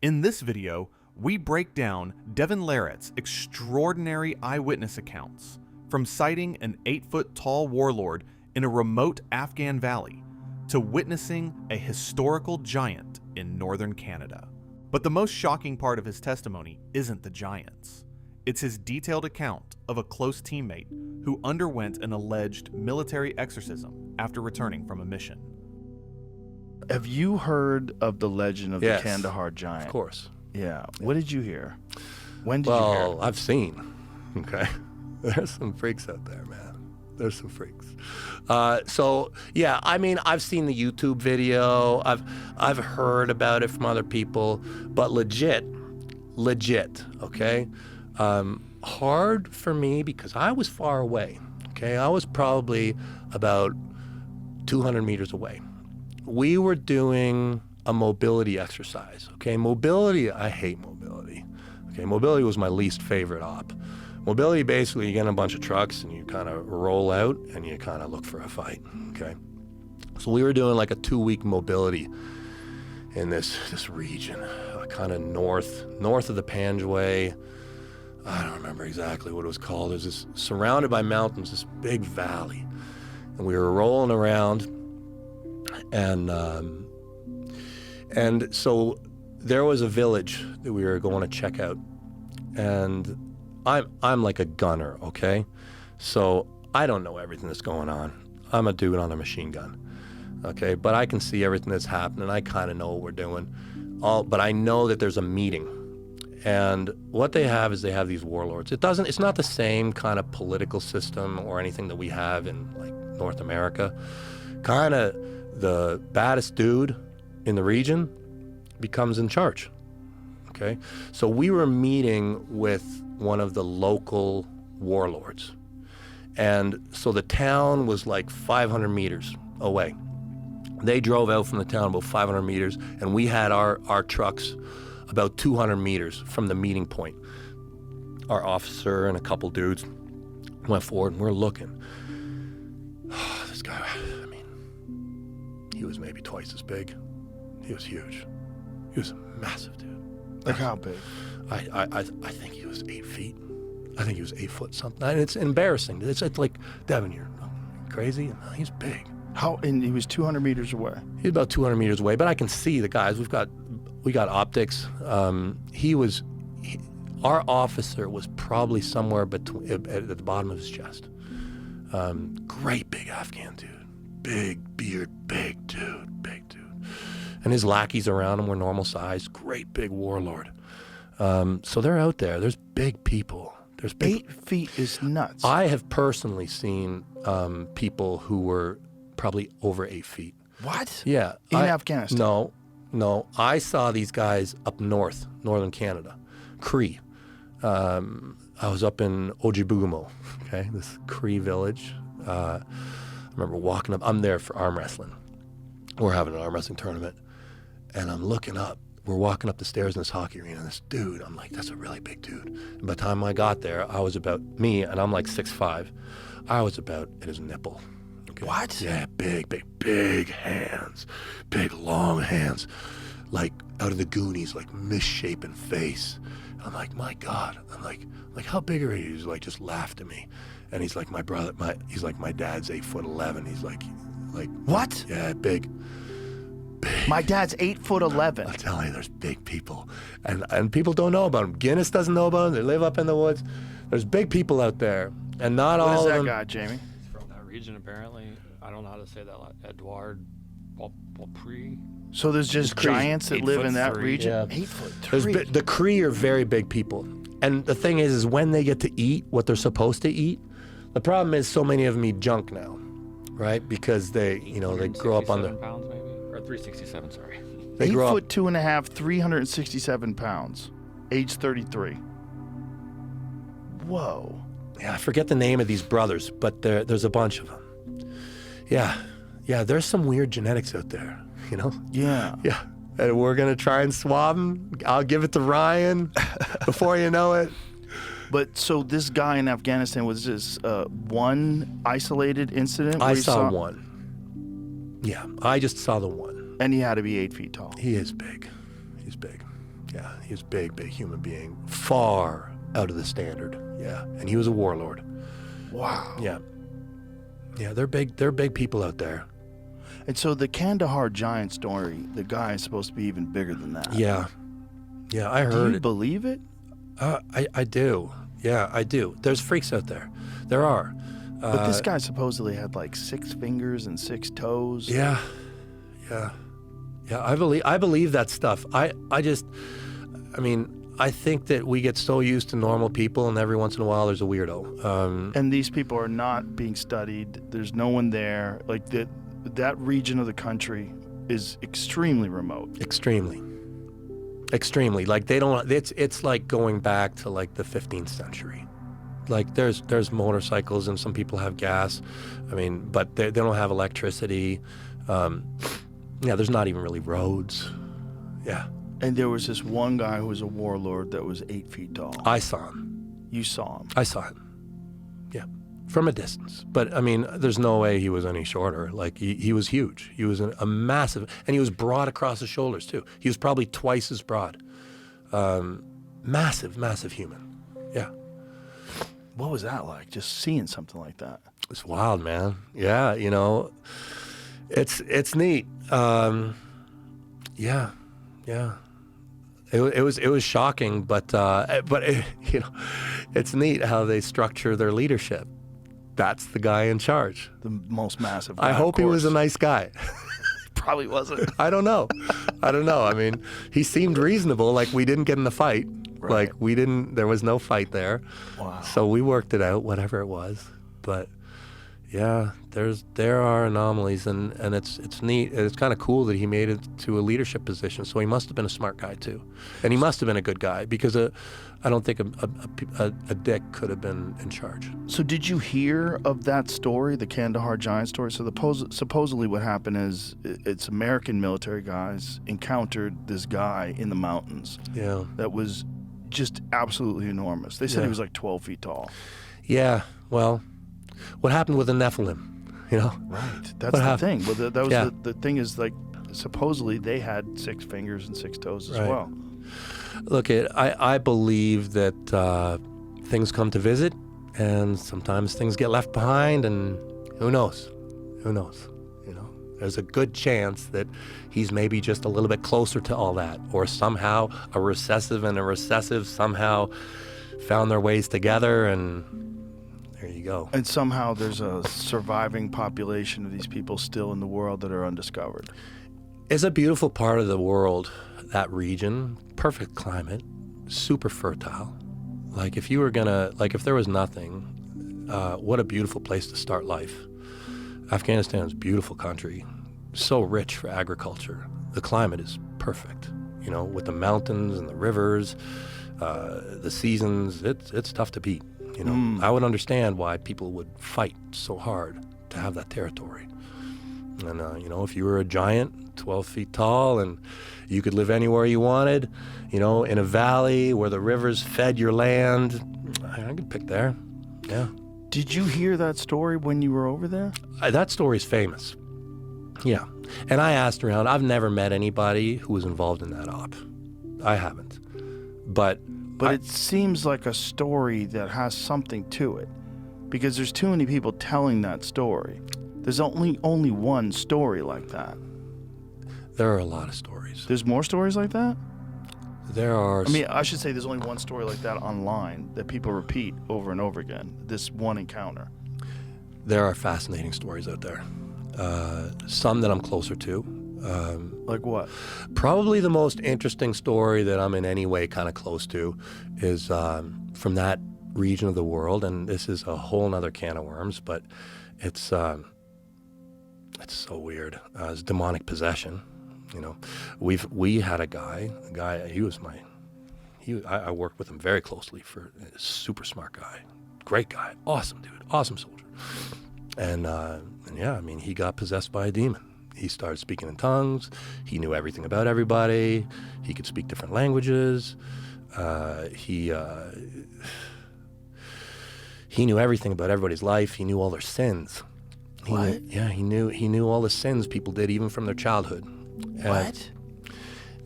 In this video, we break down Devon Larratt's extraordinary eyewitness accounts, from sighting an 8-foot-tall warlord in a remote Afghan valley to witnessing a historical giant in northern Canada. But the most shocking part of his testimony isn't the giants. It's his detailed account of a close teammate who underwent an alleged military exorcism after returning from a mission. Have you heard of the legend of the Kandahar Giant? Of course. Yeah. What did you hear? When did you hear it? Well, I've seen. Okay. There's some freaks out there, man. There's some freaks. So yeah, I mean, I've seen the YouTube video. I've heard about it from other people, but legit, okay? Hard for me because I was far away, okay? I was probably about 200 meters away. We were doing a mobility exercise, okay? Mobility, I hate mobility, okay? Mobility was my least favorite op. Mobility, basically, you get in a bunch of trucks and you kind of roll out and you kind of look for a fight, okay? So we were doing like a 2-week mobility in this region, kind of north of the Panjway. I don't remember exactly what it was called. It was this, surrounded by mountains, this big valley. And we were rolling around and so there was a village that we were going to check out. And I'm like a gunner, okay? So I don't know everything that's going on. I'm a dude on a machine gun, okay? But I can see everything that's happening. I kind of know what we're doing. But I know that there's a meeting. And what they have is they have these warlords. It's not the same kind of political system or anything that we have in like North America. Kind of the baddest dude in the region becomes in charge, okay? So we were meeting with one of the local warlords. And so the town was like 500 meters away. They drove out from the town about 500 meters, and we had our trucks about 200 meters from the meeting point. Our officer and a couple dudes went forward, and we're looking. This guy, I mean, he was maybe twice as big. He was huge. He was a massive dude. Like how big? I think he was 8 feet. I think he was 8 foot something. And it's embarrassing. It's like, Devon, you're crazy? No, he's big. How? And he was 200 meters away. He's about 200 meters away, but I can see the guys. We got optics. Our officer was probably somewhere between at the bottom of his chest. Great big Afghan dude, big beard, big dude. And his lackeys around him were normal size. Great big warlord. So they're out there. There's big people. There's big. 8 feet is nuts. I have personally seen people who were probably over 8 feet. What? Yeah. In Afghanistan? No. I saw these guys up northern Canada, Cree. I was up in Ojibugamo, okay, this Cree village. I remember walking up. I'm there for arm wrestling. We're having an arm wrestling tournament, and I'm looking up. We're walking up the stairs in this hockey arena, and this dude, I'm like, that's a really big dude. And by the time I got there, I was about, and I'm like 6'5", I was about at his nipple. Okay? What? Yeah, big hands, big long hands, like out of the Goonies, like misshapen face. I'm like, my God. I'm like, how big are you? He's like, just laughed at me. And he's like, he's like, my dad's 8'11". He's like, what? Yeah, big. My dad's 8'11". I'm telling you, there's big people, and people don't know about them. Guinness doesn't know about them. They live up in the woods. There's big people out there, and not all of them. What is that guy, Jamie? He's from that region, apparently. I don't know how to say that. Edouard Beaupré. So there's just giants that live in that region? Yeah. 8'3". The Cree are very big people, and the thing is when they get to eat what they're supposed to eat, the problem is so many of them eat junk now, right? Because they grow up on the. Pounds maybe? Or 367, sorry. They 8 grow foot up, 2.5, 367 pounds, age 33. Whoa. Yeah, I forget the name of these brothers, but there's a bunch of them. Yeah, there's some weird genetics out there, you know? Yeah. Yeah, and we're gonna try and swab them. I'll give it to Ryan before you know it. But so this guy in Afghanistan, was this one isolated incident? I saw one. Yeah, I just saw the one. And he had to be 8 feet tall. He is big. He's big. Yeah, he was a big human being, far out of the standard. Yeah, and he was a warlord. Wow. Yeah. Yeah, they're big people out there. And so the Kandahar Giant story, the guy is supposed to be even bigger than that. Yeah. Yeah, I Do heard you it. believe it? I do. Yeah, I do. There's freaks out there. There are. But this guy supposedly had like 6 fingers and 6 toes. Yeah. I believe that stuff. I think that we get so used to normal people, and every once in a while there's a weirdo. And these people are not being studied. There's no one there. Like that region of the country is extremely remote. Extremely. Like they don't. It's like going back to like the 15th century. Like there's motorcycles and some people have gas. But they don't have electricity. There's not even really roads. Yeah. And there was this one guy who was a warlord that was 8 feet tall. I saw him. You saw him. I saw him. Yeah. From a distance. But there's no way he was any shorter. Like he was huge. He was a massive, and he was broad across the shoulders too. He was probably twice as broad. Massive human. Yeah. What was that like? Just seeing something like that. It's wild, man. Yeah, it's neat. Yeah. It was shocking, but it's neat how they structure their leadership. That's the guy in charge. The most massive guy, I hope he was a nice guy. Probably wasn't. I don't know. He seemed reasonable. Like we didn't get in the fight. Right. Like there was no fight there. Wow. So we worked it out, whatever it was. But yeah, there are anomalies, and it's neat. It's kind of cool that he made it to a leadership position. So he must have been a smart guy too, and he must have been a good guy, because I don't think a dick could have been in charge. So did you hear of that story, the Kandahar Giant story? So supposedly what happened is it's American military guys encountered this guy in the mountains. Yeah. That was just absolutely enormous. They said he was like 12 feet tall. Yeah. Well, what happened with the Nephilim? Right. That's the thing. Well, that was the thing is, like, supposedly they had 6 fingers and 6 toes as well. Look, I believe that things come to visit, and sometimes things get left behind, and who knows? There's a good chance that he's maybe just a little bit closer to all that, or somehow a recessive and a recessive somehow found their ways together, and there you go. And somehow there's a surviving population of these people still in the world that are undiscovered. It's a beautiful part of the world, that region. Perfect climate, super fertile. Like if there was nothing, what a beautiful place to start life. Afghanistan is a beautiful country, so rich for agriculture. The climate is perfect, with the mountains and the rivers, the seasons. It's tough to beat. I would understand why people would fight so hard to have that territory. And if you were a giant, 12 feet tall, and you could live anywhere you wanted, in a valley where the rivers fed your land, I could pick there. Yeah. Did you hear that story when you were over there? That story's famous. Yeah. And I asked around. I've never met anybody who was involved in that op. I haven't. But it seems like a story that has something to it, because there's too many people telling that story. There's only one story like that. There are a lot of stories. There's more stories like that? There are. I should say there's only one story like that online that people repeat over and over again. This one encounter. There are fascinating stories out there. Some that I'm closer to. Like what? Probably the most interesting story that I'm in any way kind of close to is from that region of the world, and this is a whole nother can of worms, but it's so weird. It's demonic possession. We had a guy. I worked with him very closely. For a super smart guy, great guy, awesome dude, awesome soldier. And he got possessed by a demon. He started speaking in tongues. He knew everything about everybody. He could speak different languages. He knew everything about everybody's life. He knew all their sins. What? He knew all the sins people did, even from their childhood. What?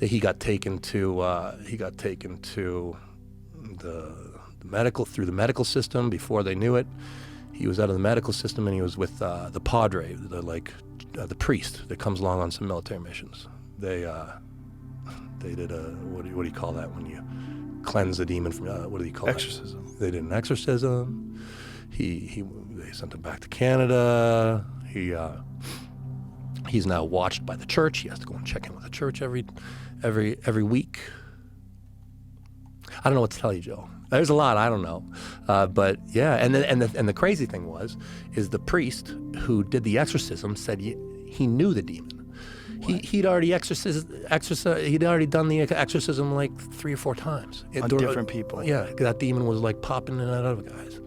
that he got taken to through the medical system before they knew it. He was out of the medical system, and he was with the padre, the priest that comes along on some military missions. They did a what do you call that when you cleanse the demon from what do you call Exorcism. that? They did an exorcism. They sent him back to Canada. He's now watched by the church. He has to go and check in with the church every week. I don't know what to tell you, Joe. There's a lot I don't know, but yeah. And the crazy thing is the priest who did the exorcism said he knew the demon. He'd already he'd already done the exorcism like 3 or 4 times. On different people. Yeah, that demon was like popping in and out of guys.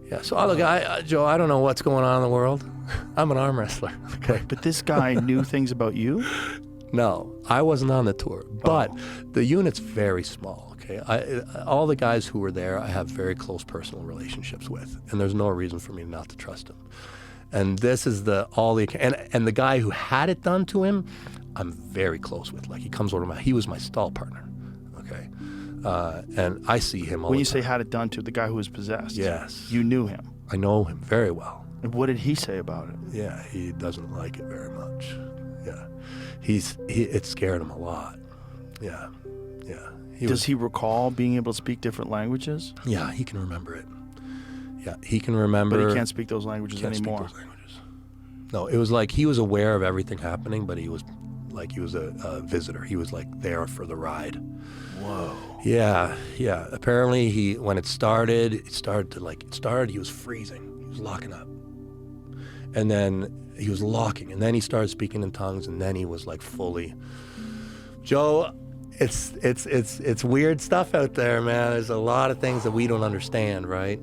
Yeah, so look, Joe, I don't know what's going on in the world. I'm an arm wrestler. Okay, But this guy knew things about you? no, I wasn't on the tour, but the unit's very small. Okay, all the guys who were there, I have very close personal relationships with, and there's no reason for me not to trust them. And this is and the guy who had it done to him, I'm very close with. Like, he comes over he was my stall partner. Okay, and I see him all When the you time. say had it done to, the guy who was possessed. Yes. You knew him. I know him very well. And what did he say about it? Yeah, he doesn't like it very much. Yeah, it scared him a lot. Yeah. Does he recall being able to speak different languages? Yeah, he can remember it. Yeah, he can remember. But he can't speak those languages Can't anymore. speak those languages. No, it was like he was aware of everything happening, but he was a visitor. He was like there for the ride. Whoa. Yeah. Apparently, when it started, he was freezing. He was locking up. And then he was locking, and then he started speaking in tongues, and then he was like fully. Joe, it's weird stuff out there, man. There's a lot of things that we don't understand, right?